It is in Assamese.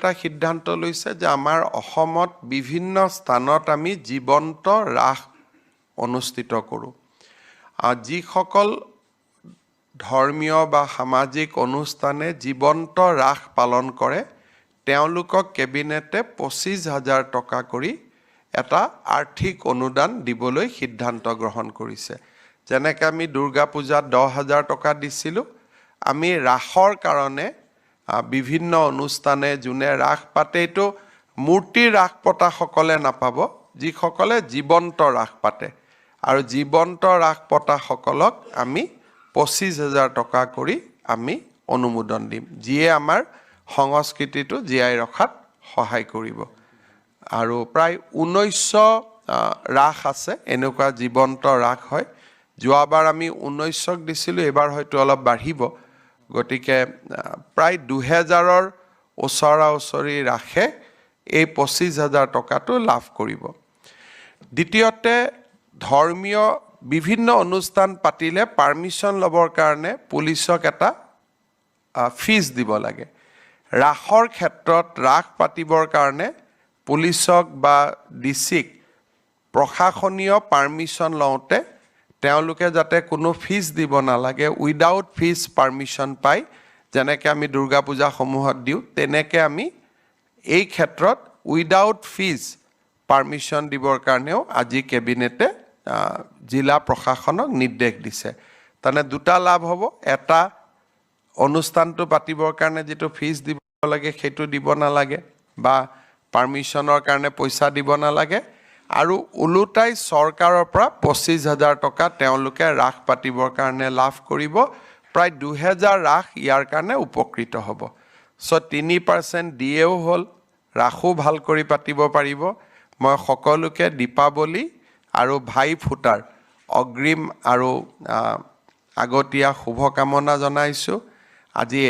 এটা সিদ্ধান্ত লৈছে যে আমাৰ অসমত বিভিন্ন স্থানত আমি জীৱন্ত ৰাস অনুষ্ঠিত কৰোঁ যিসকল ধৰ্মীয় বা সামাজিক অনুষ্ঠানে জীৱন্ত ৰাস পালন কৰে তেওঁলোকক কেবিনেটে 25,000 টকা কৰি এটা আৰ্থিক অনুদান দিবলৈ সিদ্ধান্ত গ্ৰহণ কৰিছে যেনেকৈ আমি দুৰ্গা পূজাত 10,000 টকা দিছিলোঁ আমি ৰাসৰ কাৰণে বিভিন্ন অনুষ্ঠানে যোনে ৰাস পাতে এইটো মূৰ্তি ৰাস পতা সকলে নাপাব যিসকলে জীৱন্ত ৰাস পাতে আৰু জীৱন্ত ৰাস পতা সকলক আমি 25,000 টকা কৰি আমি অনুমোদন দিম যিয়ে আমাৰ সংস্কৃতিটো জীয়াই ৰখাত সহায় কৰিব আৰু প্ৰায় 1900 ৰাস আছে এনেকুৱা জীৱন্ত ৰাস হয় যোৱাবাৰ আমি 1900ক দিছিলোঁ এবাৰ হয়তো অলপ বাঢ়িব গতিকে প্ৰায় 2000ৰ ওচৰা-ওচৰি ৰাখে এই 25,000 টকাটো লাভ কৰিব দ্বিতীয়তে ধৰ্মীয় বিভিন্ন অনুষ্ঠান পাতিলে পাৰমিশন ল'বৰ কাৰণে পুলিচক এটা ফিজ দিব লাগে ৰাসৰ ক্ষেত্ৰত ৰাস পাতিবৰ কাৰণে পুলিচক বা ডিচিক প্ৰশাসনীয় পাৰমিশন লওঁতে তেওঁলোকে যাতে কোনো ফিজ দিব নালাগে উইদাউট ফিজ পাৰমিশন পাই যেনেকৈ আমি দুৰ্গা পূজা সমূহত দিওঁ তেনেকৈ আমি এই ক্ষেত্ৰত উইদাউট ফিজ পাৰমিশন দিবৰ কাৰণেও আজি কেবিনেটে জিলা প্ৰশাসনক নিৰ্দেশ দিছে তাৰমানে দুটা লাভ হ'ব এটা অনুষ্ঠানটো পাতিবৰ কাৰণে যেটো ফিজ দিব লাগে সেইটো দিব নালাগে বা পাৰমিশনৰ কাৰণে পইচা দিব নালাগে আৰু উলুটাই চৰকাৰৰ পৰা 25,000 টকা তেওঁলোকে ৰাস পাতিবৰ কাৰণে লাভ কৰিব প্ৰায় 2000 ৰাস ইয়াৰ কাৰণে উপকৃত হ'ব সো 3% দিয়েও হ'ল ৰাখো ভাল কৰি পাতিব পাৰিব মই সকলোকে দীপাৱলী আৰু ভাই ফুটাৰ অগ্ৰিম আৰু আগতীয়া শুভকামনা জনাইছো আজি